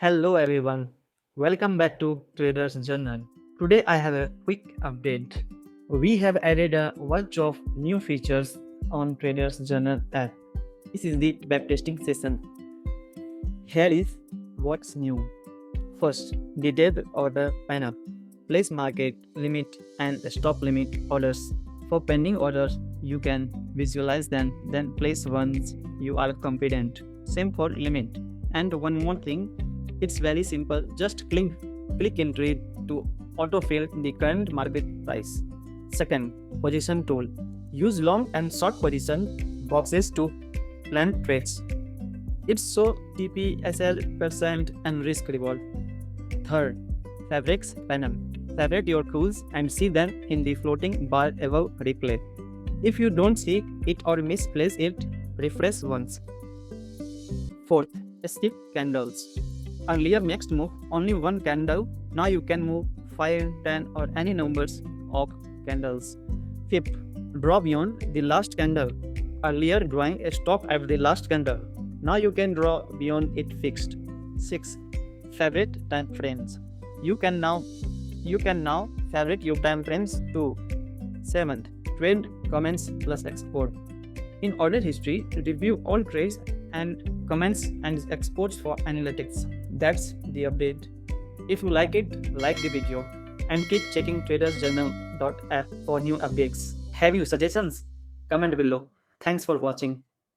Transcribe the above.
Hello everyone, welcome back to Traders Journal. Today I have a quick update. We have added a bunch of new features on Traders Journal app. This is the backtesting session. Here is what's new. First, detailed order panel. Place market limit and stop limit orders. For pending orders, you can visualize them, then place once you are confident. Same for limit. And one more thing, it's very simple. Just click in trade to autofill the current market price. Second, position tool. Use long and short position boxes to plan trades. It's so TPSL percent and risk reward. Third, favorites panel. Favorite your tools and see them in the floating bar above replay. If you don't see it or misplace it, refresh once. Fourth, skip candles. Earlier next move only one candle, now you can move 5, 10 or any numbers of candles. Fifth, draw beyond the last candle. Earlier drawing a stop at the last candle, now you can draw beyond it fixed. Sixth, favorite time frames. You can now favorite your time frames too. Seventh, trade comments plus export. In order history, review all trades and comments and exports for analytics. That's the update. If you like it, like the video and keep checking tradersjournal.app for new updates. Have you suggestions? Comment below. Thanks for watching.